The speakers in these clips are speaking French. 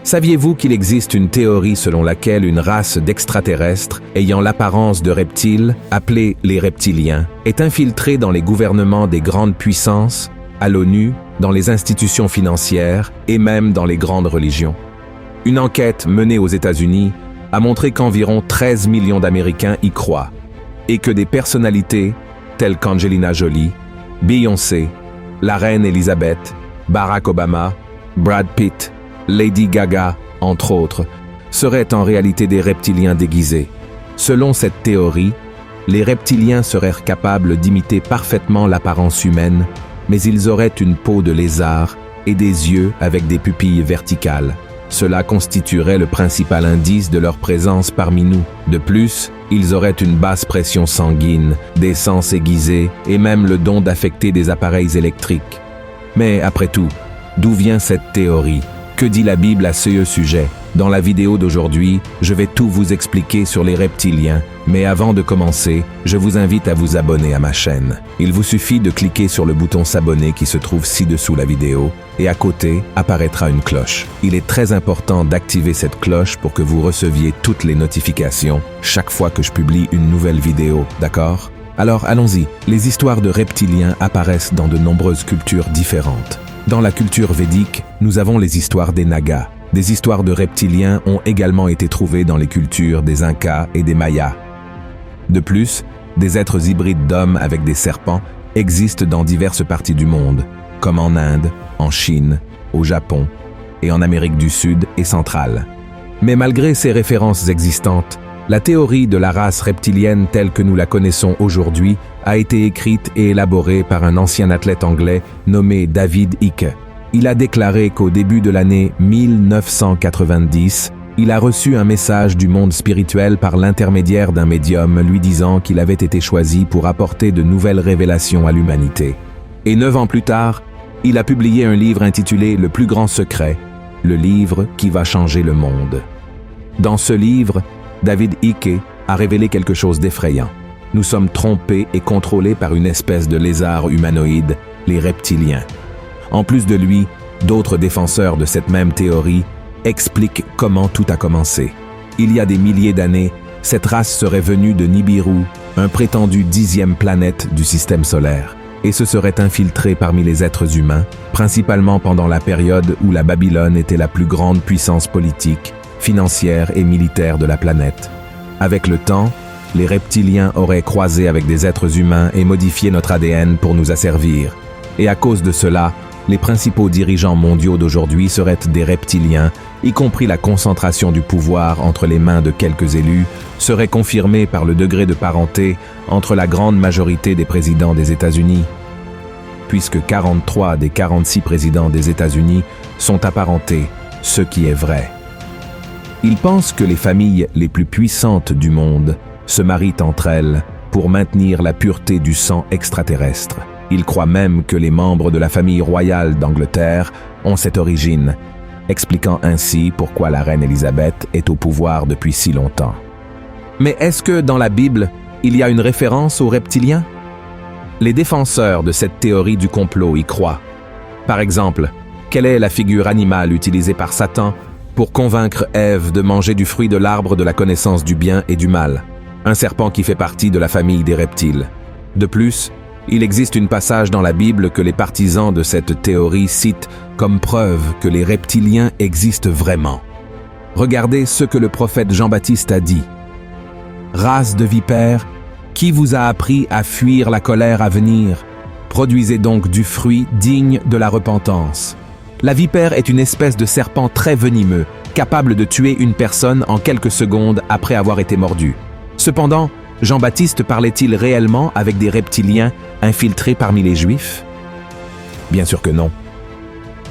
Saviez-vous qu'il existe une théorie selon laquelle une race d'extraterrestres ayant l'apparence de reptiles, appelés les reptiliens, est infiltrée dans les gouvernements des grandes puissances, à l'ONU, dans les institutions financières et même dans les grandes religions? Une enquête menée aux États-Unis a montré qu'environ 13 millions d'Américains y croient et que des personnalités telles qu'Angelina Jolie, Beyoncé, la reine Elisabeth, Barack Obama, Brad Pitt, Lady Gaga, entre autres, seraient en réalité des reptiliens déguisés. Selon cette théorie, les reptiliens seraient capables d'imiter parfaitement l'apparence humaine, mais ils auraient une peau de lézard et des yeux avec des pupilles verticales. Cela constituerait le principal indice de leur présence parmi nous. De plus, ils auraient une basse pression sanguine, des sens aiguisés et même le don d'affecter des appareils électriques. Mais après tout, d'où vient cette théorie? Que dit la Bible à ce sujet? Dans la vidéo d'aujourd'hui, je vais tout vous expliquer sur les reptiliens, mais avant de commencer, je vous invite à vous abonner à ma chaîne. Il vous suffit de cliquer sur le bouton s'abonner qui se trouve ci-dessous la vidéo, et à côté apparaîtra une cloche. Il est très important d'activer cette cloche pour que vous receviez toutes les notifications chaque fois que je publie une nouvelle vidéo, d'accord? Alors allons-y, les histoires de reptiliens apparaissent dans de nombreuses cultures différentes. Dans la culture védique, nous avons les histoires des Nagas. Des histoires de reptiliens ont également été trouvées dans les cultures des Incas et des Mayas. De plus, des êtres hybrides d'hommes avec des serpents existent dans diverses parties du monde, comme en Inde, en Chine, au Japon et en Amérique du Sud et centrale. Mais malgré ces références existantes, la théorie de la race reptilienne telle que nous la connaissons aujourd'hui a été écrite et élaborée par un ancien athlète anglais nommé David Icke. Il a déclaré qu'au début de l'année 1990, il a reçu un message du monde spirituel par l'intermédiaire d'un médium lui disant qu'il avait été choisi pour apporter de nouvelles révélations à l'humanité. Et 9 ans plus tard, il a publié un livre intitulé « Le plus grand secret », le livre qui va changer le monde. Dans ce livre, David Icke a révélé quelque chose d'effrayant. Nous sommes trompés et contrôlés par une espèce de lézard humanoïde, les reptiliens. En plus de lui, d'autres défenseurs de cette même théorie expliquent comment tout a commencé. Il y a des milliers d'années, cette race serait venue de Nibiru, un prétendu 10e planète du système solaire, et se serait infiltrée parmi les êtres humains, principalement pendant la période où la Babylone était la plus grande puissance politique, financière et militaire de la planète. Avec le temps, les reptiliens auraient croisé avec des êtres humains et modifié notre ADN pour nous asservir. Et à cause de cela, les principaux dirigeants mondiaux d'aujourd'hui seraient des reptiliens, y compris la concentration du pouvoir entre les mains de quelques élus, serait confirmée par le degré de parenté entre la grande majorité des présidents des États-Unis. Puisque 43 des 46 présidents des États-Unis sont apparentés, ce qui est vrai. Ils pensent que les familles les plus puissantes du monde se marient entre elles pour maintenir la pureté du sang extraterrestre. Ils croient même que les membres de la famille royale d'Angleterre ont cette origine, expliquant ainsi pourquoi la reine Elisabeth est au pouvoir depuis si longtemps. Mais est-ce que dans la Bible, il y a une référence aux reptiliens? Les défenseurs de cette théorie du complot y croient. Par exemple, quelle est la figure animale utilisée par Satan pour convaincre Ève de manger du fruit de l'arbre de la connaissance du bien et du mal, un serpent qui fait partie de la famille des reptiles. De plus, il existe un passage dans la Bible que les partisans de cette théorie citent comme preuve que les reptiliens existent vraiment. Regardez ce que le prophète Jean-Baptiste a dit. « Race de vipères, qui vous a appris à fuir la colère à venir? Produisez donc du fruit digne de la repentance. » La vipère est une espèce de serpent très venimeux, capable de tuer une personne en quelques secondes après avoir été mordu. Cependant, Jean-Baptiste parlait-il réellement avec des reptiliens infiltrés parmi les Juifs? Bien sûr que non.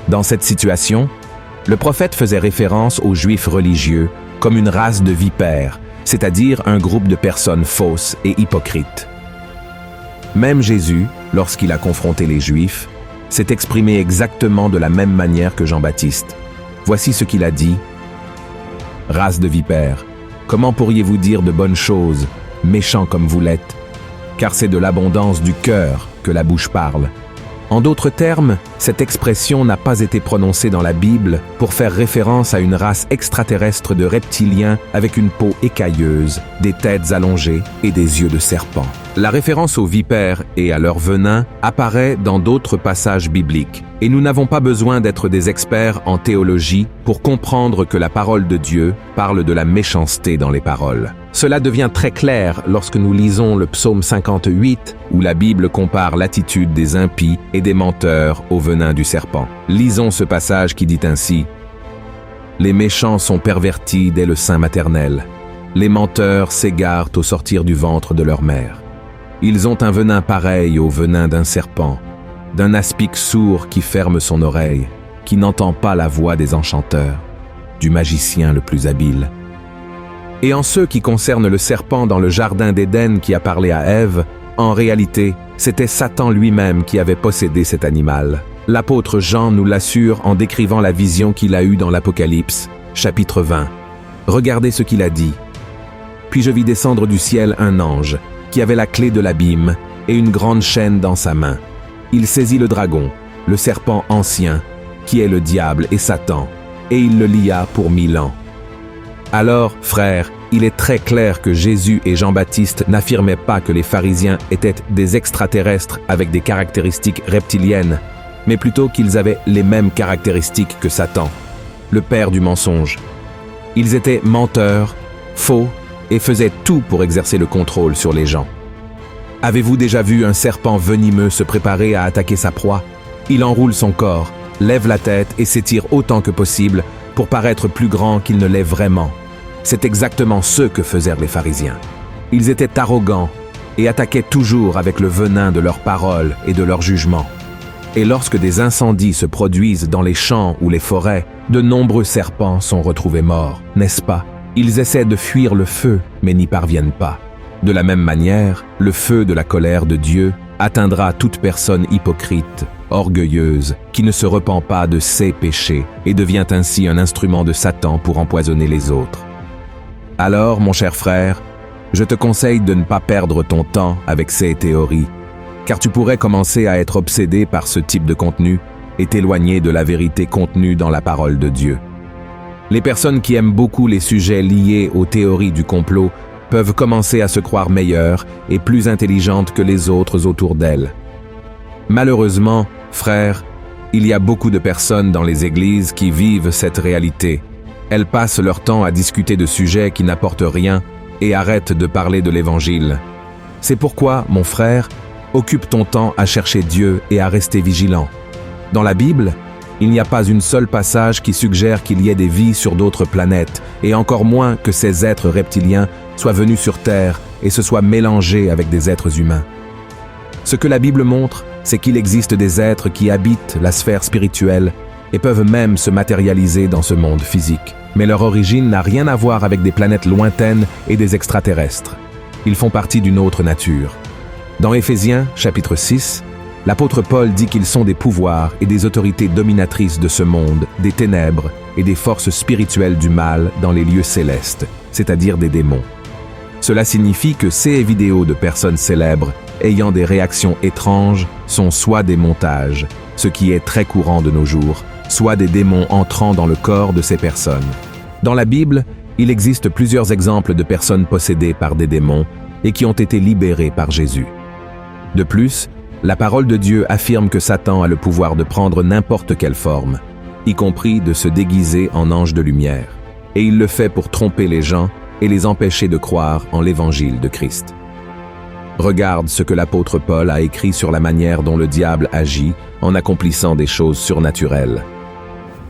Dans cette situation, le prophète faisait référence aux Juifs religieux comme une race de vipères, c'est-à-dire un groupe de personnes fausses et hypocrites. Même Jésus, lorsqu'il a confronté les Juifs, s'est exprimé exactement de la même manière que Jean-Baptiste. Voici ce qu'il a dit. « Race de vipères, comment pourriez-vous dire de bonnes choses, méchants comme vous l'êtes? Car c'est de l'abondance du cœur que la bouche parle. » En d'autres termes, Cette expression n'a pas été prononcée dans la Bible pour faire référence à une race extraterrestre de reptiliens avec une peau écailleuse, des têtes allongées et des yeux de serpent. La référence aux vipères et à leur venin apparaît dans d'autres passages bibliques, et nous n'avons pas besoin d'être des experts en théologie pour comprendre que la parole de Dieu parle de la méchanceté dans les paroles. Cela devient très clair lorsque nous lisons le psaume 58, où la Bible compare l'attitude des impies et des menteurs au venin du serpent. Lisons ce passage qui dit ainsi: « Les méchants sont pervertis dès le sein maternel. Les menteurs s'égarent au sortir du ventre de leur mère. Ils ont un venin pareil au venin d'un serpent, d'un aspic sourd qui ferme son oreille, qui n'entend pas la voix des enchanteurs, du magicien le plus habile. » Et en ce qui concerne le serpent dans le jardin d'Éden qui a parlé à Ève, en réalité, c'était Satan lui-même qui avait possédé cet animal. L'apôtre Jean nous l'assure en décrivant la vision qu'il a eue dans l'Apocalypse, chapitre 20. Regardez ce qu'il a dit. « Puis je vis descendre du ciel un ange, qui avait la clé de l'abîme et une grande chaîne dans sa main. Il saisit le dragon, le serpent ancien, qui est le diable et Satan, et il le lia pour 1000 ans. Alors, frères, il est très clair que Jésus et Jean-Baptiste n'affirmaient pas que les pharisiens étaient des extraterrestres avec des caractéristiques reptiliennes, mais plutôt qu'ils avaient les mêmes caractéristiques que Satan, le père du mensonge. Ils étaient menteurs, faux, et faisaient tout pour exercer le contrôle sur les gens. Avez-vous déjà vu un serpent venimeux se préparer à attaquer sa proie? Il enroule son corps, lève la tête et s'étire autant que possible pour paraître plus grand qu'il ne l'est vraiment. C'est exactement ce que faisaient les pharisiens. Ils étaient arrogants et attaquaient toujours avec le venin de leurs paroles et de leurs jugements. Et lorsque des incendies se produisent dans les champs ou les forêts, de nombreux serpents sont retrouvés morts, n'est-ce pas? Ils essaient de fuir le feu, mais n'y parviennent pas. De la même manière, le feu de la colère de Dieu atteindra toute personne hypocrite, orgueilleuse, qui ne se repent pas de ses péchés et devient ainsi un instrument de Satan pour empoisonner les autres. Alors, mon cher frère, je te conseille de ne pas perdre ton temps avec ces théories, car tu pourrais commencer à être obsédé par ce type de contenu et t'éloigner de la vérité contenue dans la parole de Dieu. Les personnes qui aiment beaucoup les sujets liés aux théories du complot peuvent commencer à se croire meilleures et plus intelligentes que les autres autour d'elles. Malheureusement, frère, il y a beaucoup de personnes dans les églises qui vivent cette réalité. Elles passent leur temps à discuter de sujets qui n'apportent rien et arrêtent de parler de l'Évangile. C'est pourquoi, mon frère, occupe ton temps à chercher Dieu et à rester vigilant. Dans la Bible, il n'y a pas une seule passage qui suggère qu'il y ait des vies sur d'autres planètes, et encore moins que ces êtres reptiliens soient venus sur Terre et se soient mélangés avec des êtres humains. Ce que la Bible montre, c'est qu'il existe des êtres qui habitent la sphère spirituelle et peuvent même se matérialiser dans ce monde physique. Mais leur origine n'a rien à voir avec des planètes lointaines et des extraterrestres. Ils font partie d'une autre nature. Dans Éphésiens, chapitre 6, l'apôtre Paul dit qu'ils sont des pouvoirs et des autorités dominatrices de ce monde, des ténèbres et des forces spirituelles du mal dans les lieux célestes, c'est-à-dire des démons. Cela signifie que ces vidéos de personnes célèbres ayant des réactions étranges sont soit des montages, ce qui est très courant de nos jours, soit des démons entrant dans le corps de ces personnes. Dans la Bible, il existe plusieurs exemples de personnes possédées par des démons et qui ont été libérées par Jésus. De plus, la parole de Dieu affirme que Satan a le pouvoir de prendre n'importe quelle forme, y compris de se déguiser en ange de lumière. Et il le fait pour tromper les gens et les empêcher de croire en l'évangile de Christ. Regarde ce que l'apôtre Paul a écrit sur la manière dont le diable agit en accomplissant des choses surnaturelles.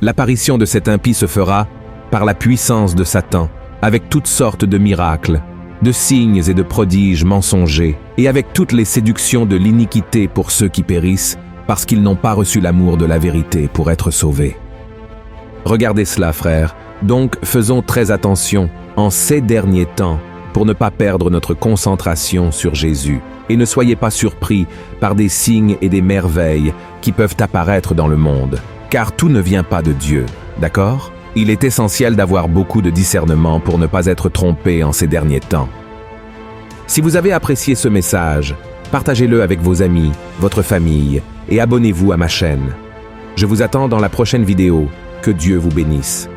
L'apparition de cet impie se fera par la puissance de Satan, avec toutes sortes de miracles, de signes et de prodiges mensongers, et avec toutes les séductions de l'iniquité pour ceux qui périssent, parce qu'ils n'ont pas reçu l'amour de la vérité pour être sauvés. Regardez cela, frères, donc faisons très attention en ces derniers temps pour ne pas perdre notre concentration sur Jésus, et ne soyez pas surpris par des signes et des merveilles qui peuvent apparaître dans le monde, car tout ne vient pas de Dieu, d'accord ? Il est essentiel d'avoir beaucoup de discernement pour ne pas être trompé en ces derniers temps. Si vous avez apprécié ce message, partagez-le avec vos amis, votre famille, et abonnez-vous à ma chaîne. Je vous attends dans la prochaine vidéo. Que Dieu vous bénisse.